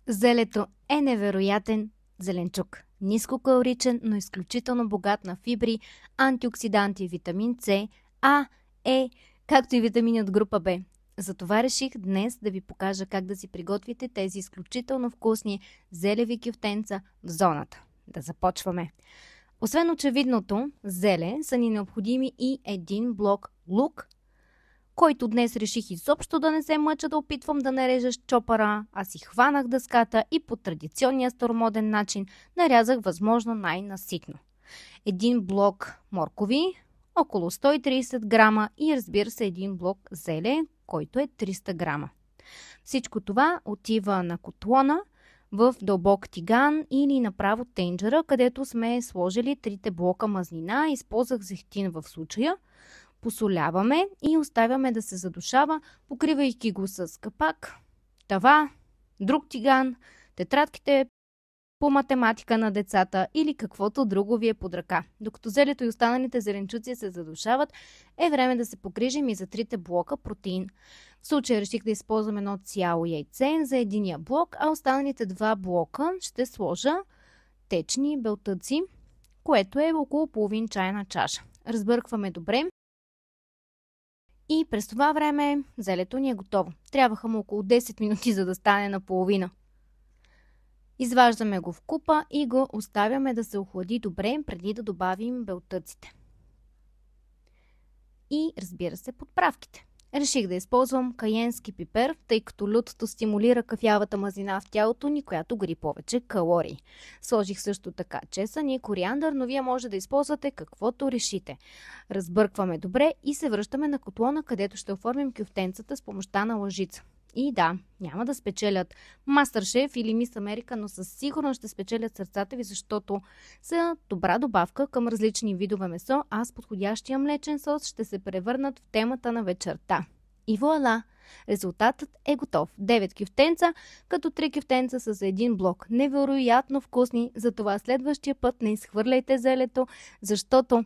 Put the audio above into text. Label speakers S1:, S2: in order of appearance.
S1: Зелето е невероятен зеленчук. Нискокалоричен, но изключително богат на фибри, антиоксиданти, витамин С, А, Е, както и витамини от група Б. Затова реших днес да ви покажа как да си приготвите тези изключително вкусни зелеви кюфтенца в зоната. Да започваме! Освен очевидното, зеле са ни необходими и един блок лук, който днес реших изобщо да не се мъча да опитвам да нарежа с чопъра, а си хванах дъската и по традиционния старомоден начин нарязах възможно най-наситно. Един блок моркови, около 130 грама и разбира се един блок зеле, който е 300 грама. Всичко това отива на котлона в дълбок тиган или направо тенджера, където сме сложили 3 блока мазнина. Използвах зехтин в случая. Посоляваме и оставяме да се задушава, покривайки го с капак, тава, друг тиган, тетрадките по математика на децата или каквото друго ви е под ръка. Докато зелето и останалите зеленчуци се задушават, е време да се погрижим и за 3 блока протеин. В случая реших да използвам едно цяло яйце за единия блок, а останалите 2 блока ще сложа течни белтъци, което е около половин чайна чаша. Разбъркваме добре. И през това време зелето ни е готово. Трябваха му около 10 минути, за да стане наполовина. Изваждаме го в купа и го оставяме да се охлади добре, преди да добавим белтъците. И разбира се, подправките. Реших да използвам кайенски пипер, тъй като лютото стимулира кафявата мазнина в тялото ни, която гори повече калории. Сложих също така чесън и кориандър, но вие може да използвате каквото решите. Разбъркваме добре и се връщаме на котлона, където ще оформим кюфтенцата с помощта на лъжица. И да, няма да спечелят Мастършеф или Мис Америка, но със сигурност ще спечелят сърцата ви, защото са добра добавка към различни видове месо, а с подходящия млечен сос ще се превърнат в темата на вечерта. И вуаля! Резултатът е готов. 9 кюфтенца, като 3 кюфтенца са за един блок. Невероятно вкусни, затова следващия път не изхвърляйте зелето, защото